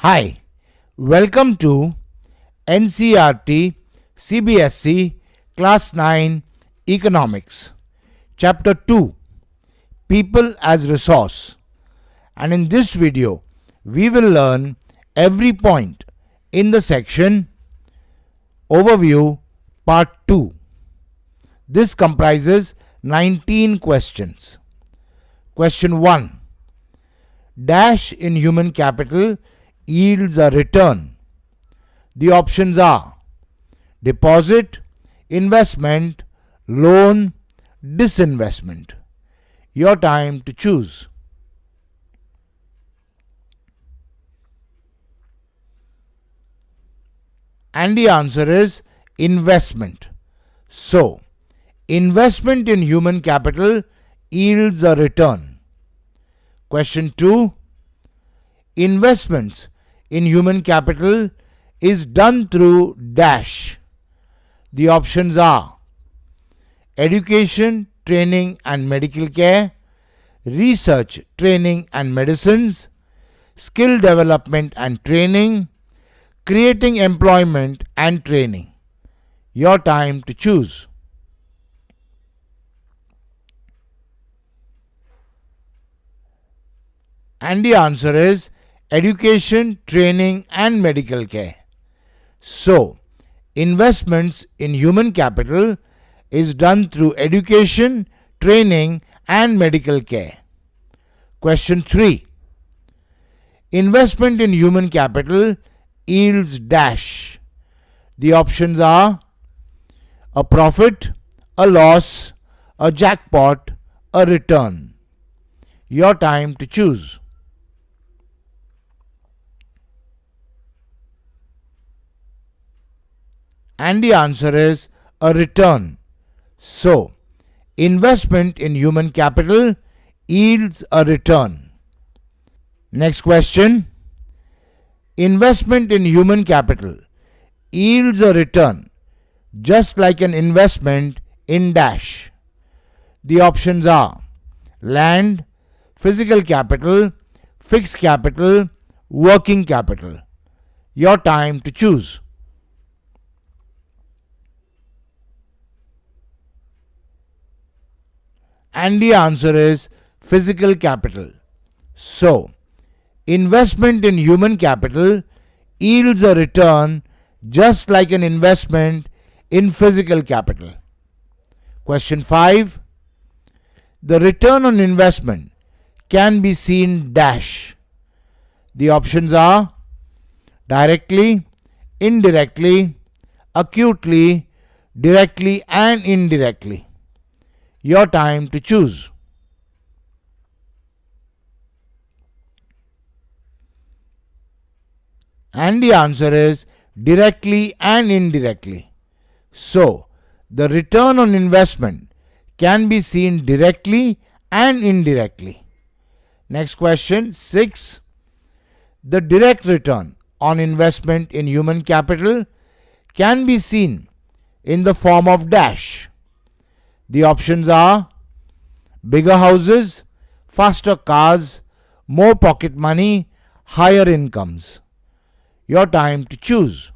Hi, welcome to NCRT CBSE Class 9 Economics, Chapter 2, People as Resource. And in this video, we will learn every point in the section Overview Part 2. This comprises 19 questions. Question 1. Dash in human capital yields a return. The options are deposit, investment, loan, disinvestment. Your time to choose. And the answer is investment. So, investment in human capital yields a return. Question 2. Investments in human capital is done through dash. The options are education, training and medical care, research, training and medicines, skill development and training, creating employment and training. Your time to choose. And the answer is education, training and medical care. So, investments in human capital is done through education, training and medical care. Question 3. Investment in human capital yields dash. The options are a profit, a loss, a jackpot, a return. Your time to choose. And the answer is a return. So, investment in human capital yields a return. Next question. Investment in human capital yields a return just like an investment in dash. The options are land, physical capital, fixed capital, working capital. Your time to choose. And the answer is physical capital. So, investment in human capital yields a return just like an investment in physical capital. Question 5. The return on investment can be seen dash. The options are directly, indirectly, acutely, directly and indirectly. Your time to choose. And the answer is directly and indirectly. So, the return on investment can be seen directly and indirectly. Next question 6. The direct return on investment in human capital can be seen in the form of dash. The options are bigger houses, faster cars, more pocket money, higher incomes. Your time to choose.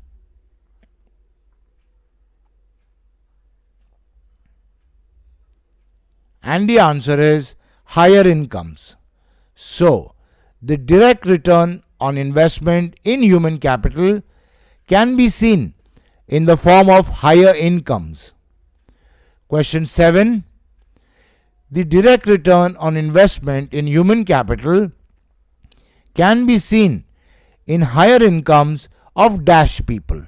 And the answer is higher incomes. So, the direct return on investment in human capital can be seen in the form of higher incomes. Question 7. The direct return on investment in human capital can be seen in higher incomes of dash people.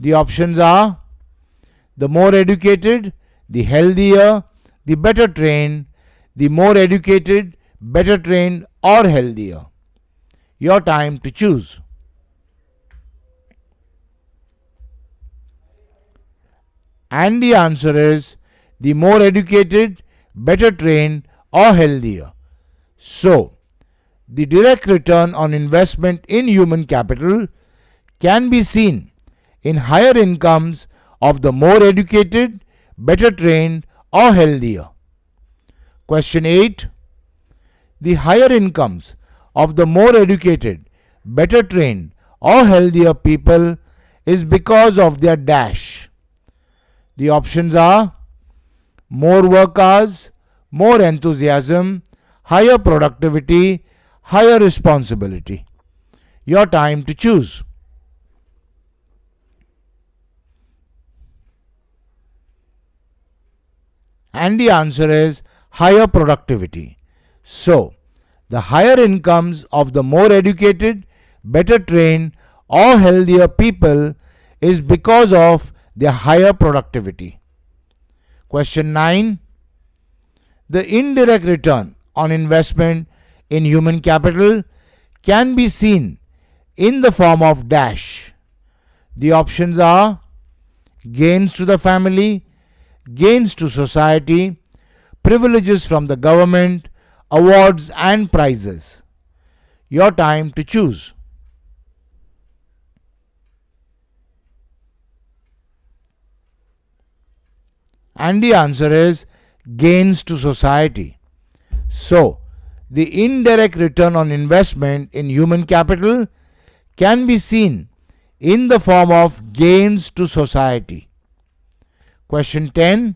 The options are the more educated, the healthier, the better trained, the more educated, better trained or healthier. Your time to choose. And the answer is the more educated, better trained or healthier. So, the direct return on investment in human capital can be seen in higher incomes of the more educated, better trained or healthier. Question 8. The higher incomes of the more educated, better trained, or healthier people is because of their dash. The options are more work hours, more enthusiasm, higher productivity, higher responsibility. Your time to choose. And the answer is higher productivity. So, the higher incomes of the more educated, better trained, or healthier people is because of their higher productivity. Question 9. The indirect return on investment in human capital can be seen in the form of dash. The options are gains to the family, gains to society, privileges from the government, awards and prizes. Your time to choose. And the answer is gains to society. So, the indirect return on investment in human capital can be seen in the form of gains to society. Question 10.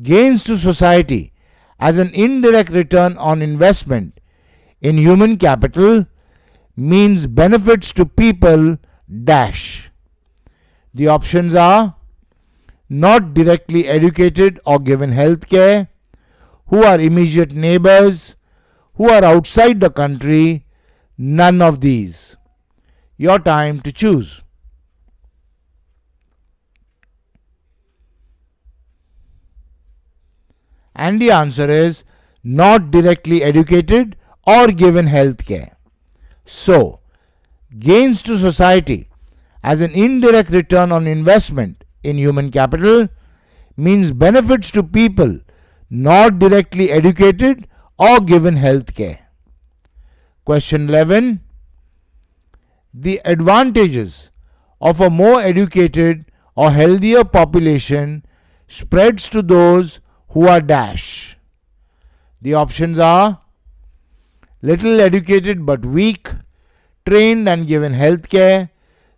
Gains to society as an indirect return on investment in human capital means benefits to people dash. The options are not directly educated or given health care, who are immediate neighbors, who are outside the country, none of these. Your time to choose. And the answer is not directly educated or given health care. So, gains to society as an indirect return on investment in human capital means benefits to people not directly educated or given health care. Question 11. The advantages of a more educated or healthier population spreads to those who are dash. The options are little educated but weak, trained and given health care,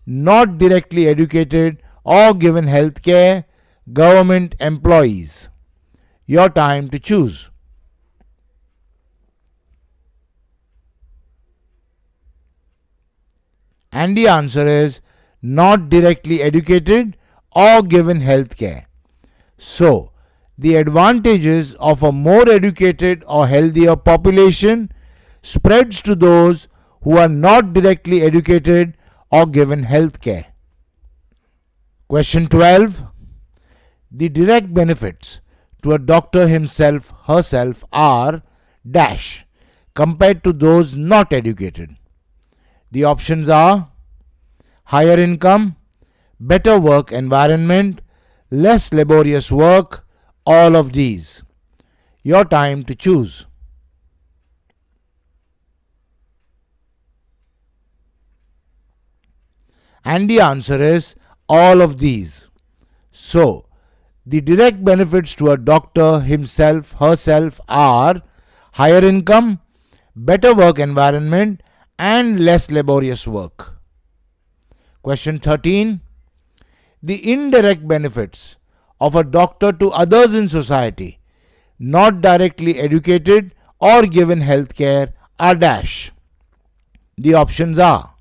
not directly educated or given health care, government employees. Your time to choose. And the answer is not directly educated or given health care. So, the advantages of a more educated or healthier population spreads to those who are not directly educated or given health care. Question 12. The direct benefits to a doctor himself herself are dash compared to those not educated. The options are higher income, better work environment, less laborious work, all of these. Your time to choose. And the answer is all of these. So, the direct benefits to a doctor himself herself are higher income, better work environment, and less laborious work. Question 13. The indirect benefits of a doctor to others in society, not directly educated or given health care, are dash. The options are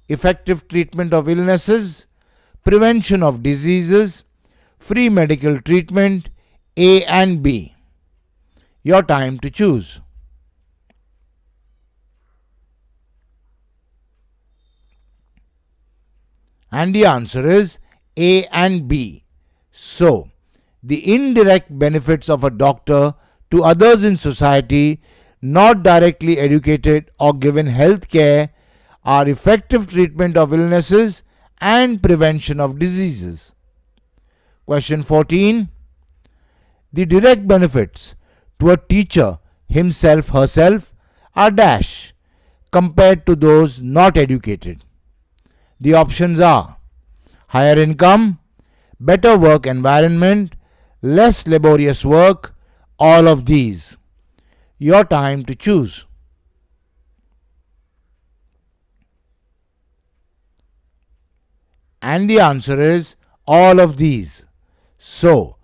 effective treatment of illnesses, prevention of diseases, free medical treatment, A and B. Your time to choose. And the answer is A and B. So, the indirect benefits of a doctor to others in society not directly educated or given health care are effective treatment of illnesses and prevention of diseases. Question 14. The direct benefits to a teacher himself herself are dash compared to those not educated. The options are higher income, better work environment, less laborious work, all of these. Your time to choose. And the answer is all of these. So,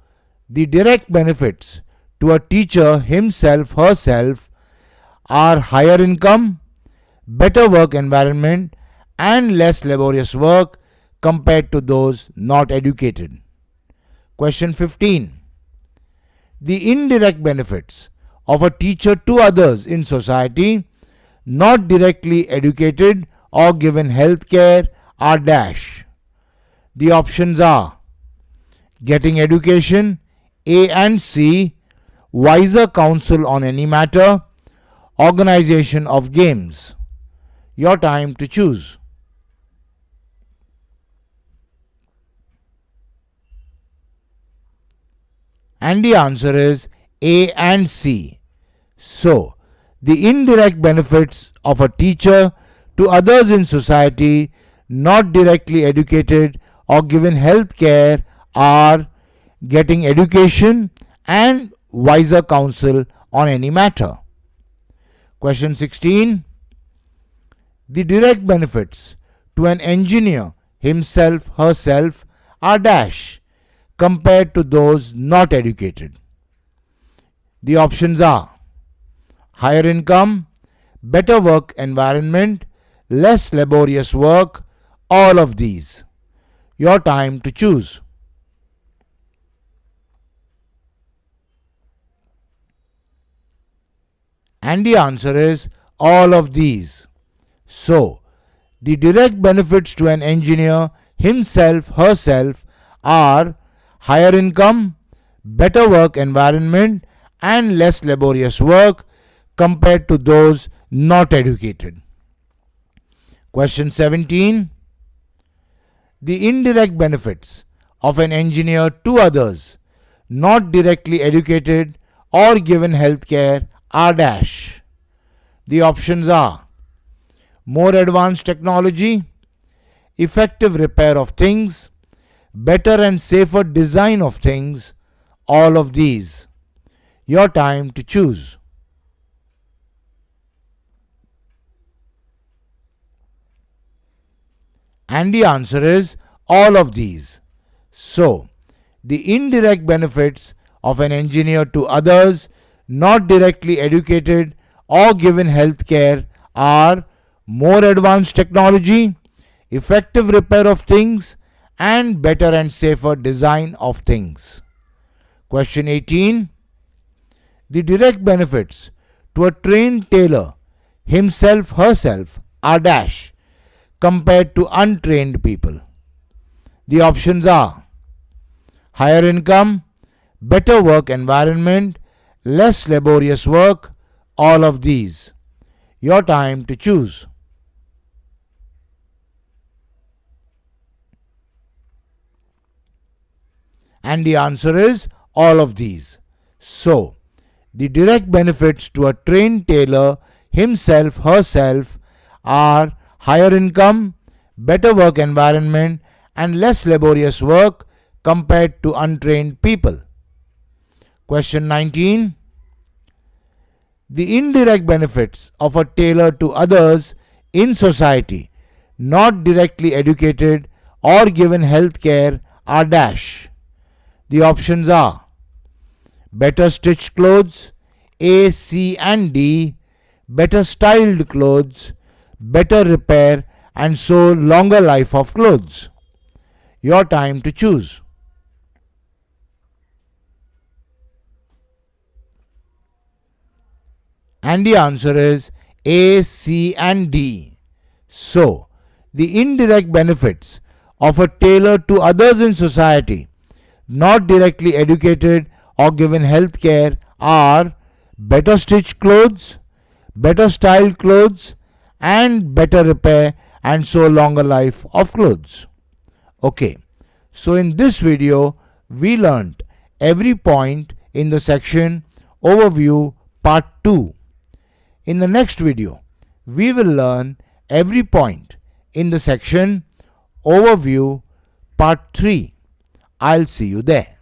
the direct benefits to a teacher himself, herself are higher income, better work environment, and less laborious work compared to those not educated. Question 15. The indirect benefits of a teacher to others in society not directly educated or given health care are dash. The options are getting education, A and C, wiser counsel on any matter, organization of games. Your time to choose. And the answer is A and C. So, the indirect benefits of a teacher to others in society not directly educated or given health care are getting education and wiser counsel on any matter. Question 16. The direct benefits to an engineer himself, herself are dash compared to those not educated. The options are higher income, better work environment, less laborious work, all of these. Your time to choose. And the answer is all of these. So, the direct benefits to an engineer himself, herself are higher income, better work environment, and less laborious work compared to those not educated. Question 17. The indirect benefits of an engineer to others not directly educated or given health care are dash. The options are more advanced technology, effective repair of things, better and safer design of things, all of these. Your time to choose. And the answer is all of these. So, the indirect benefits of an engineer to others not directly educated or given health care are more advanced technology, effective repair of things, and better and safer design of things. Question 18. The direct benefits to a trained tailor himself, herself are dash compared to untrained people. The options are higher income, better work environment, less laborious work, all of these. Your time to choose. And the answer is all of these. So, the direct benefits to a trained tailor himself, herself are higher income, better work environment, and less laborious work compared to untrained people. Question 19. The indirect benefits of a tailor to others in society not directly educated or given health care are dash. The options are better stitched clothes, A, C, and D, better styled clothes, better repair, and so longer life of clothes. Your time to choose. And the answer is A, C, and D. So, the indirect benefits of a tailor to others in society not directly educated or given health care are better stitched clothes, better styled clothes, and better repair and so longer life of clothes. Okay, so in this video we learnt every point in the section Overview Part 2. In the next video we will learn every point in the section Overview Part 3. I'll see you there.